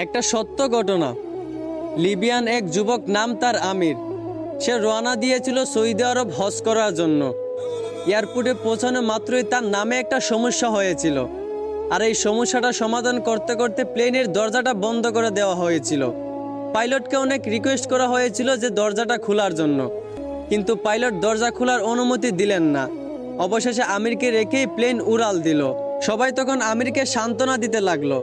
একটা সত্য ঘটনা। লিবিয়ান এক যুবক, নাম তার আমির। সে রওনা দিয়েছিল সৌদি আরব হজ করার জন্য। এয়ারপোর্টে পৌঁছানো মাত্রই তার নামে একটা সমস্যা হয়েছিল, আর এই সমস্যাটা সমাধান করতে করতে প্লেনের দরজাটা বন্ধ করে দেওয়া হয়েছিল। পাইলটকে অনেক রিকোয়েস্ট করা হয়েছিল যে দরজাটা খোলার জন্য, কিন্তু পাইলট দরজা খোলার অনুমতি দিলেন না। অবশেষে আমিরকে রেখেই প্লেন উড়াল দিল। সবাই তখন আমিরকে সান্ত্বনা দিতে লাগলো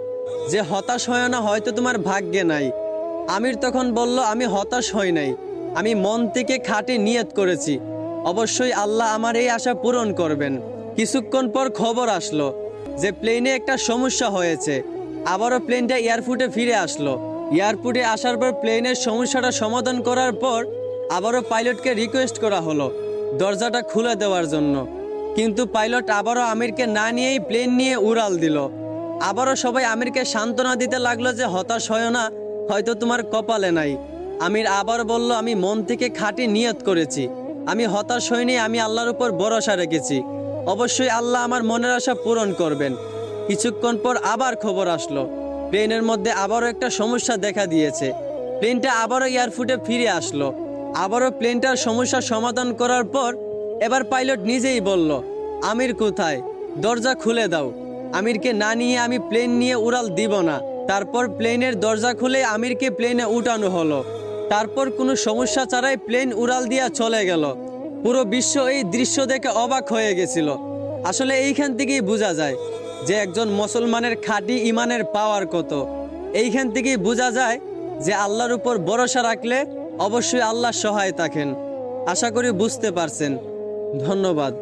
যে হতাশ হয় না, হয়তো তোমার ভাগ্যে নাই। আমির তখন বলল, আমি হতাশ হই নাই, আমি মন থেকে খাঁটি নিয়ত করেছি, অবশ্যই আল্লাহ আমার এই আশা পূরণ করবেন। কিছুক্ষণ পর খবর আসলো যে প্লেনে একটা সমস্যা হয়েছে। আবারও প্লেনটা এয়ারপোর্টে ফিরে আসলো। এয়ারপোর্টে আসার পর প্লেনের সমস্যাটা সমাধান করার পর আবারও পাইলটকে রিকোয়েস্ট করা হলো দরজাটা খুলে দেওয়ার জন্য, কিন্তু পাইলট আবারও আমিরকে না নিয়েই প্লেন নিয়ে উড়াল দিল। আবারও সবাই আমিরকে সান্ত্বনা দিতে লাগলো যে হতাশ হয় না, হয়তো তোমার কপালে নাই। আমির আবার বলল, আমি মন থেকে খাঁটি নিয়ত করেছি, আমি হতাশ হইনি, আমি আল্লাহর উপর ভরসা রেখেছি, অবশ্যই আল্লাহ আমার মনের আশা পূরণ করবেন। কিছুক্ষণ পর আবার খবর আসলো প্লেনের মধ্যে আবারও একটা সমস্যা দেখা দিয়েছে। প্লেনটা আবারও এয়ারপোর্টে ফিরে আসলো। আবারও প্লেনটার সমস্যা সমাধান করার পর এবার পাইলট নিজেই বলল, আমির কোথায়, দরজা খুলে দাও। আমিরকে না নিয়ে আমি প্লেন নিয়ে উড়াল দিব না। তারপর প্লেনের দরজা খুলে আমিরকে প্লেনে উঠানো হলো। তারপর কোনো সমস্যা ছাড়াই প্লেন উড়াল দিয়া চলে গেল। পুরো বিশ্ব এই দৃশ্য দেখে অবাক হয়ে গেছিল। আসলে এইখান থেকেই বোঝা যায় যে একজন মুসলমানের খাঁটি ইমানের পাওয়ার কত। এইখান থেকেই বোঝা যায় যে আল্লাহর উপর ভরসা রাখলে অবশ্যই আল্লাহ সহায় থাকেন। আশা করি বুঝতে পারছেন। ধন্যবাদ।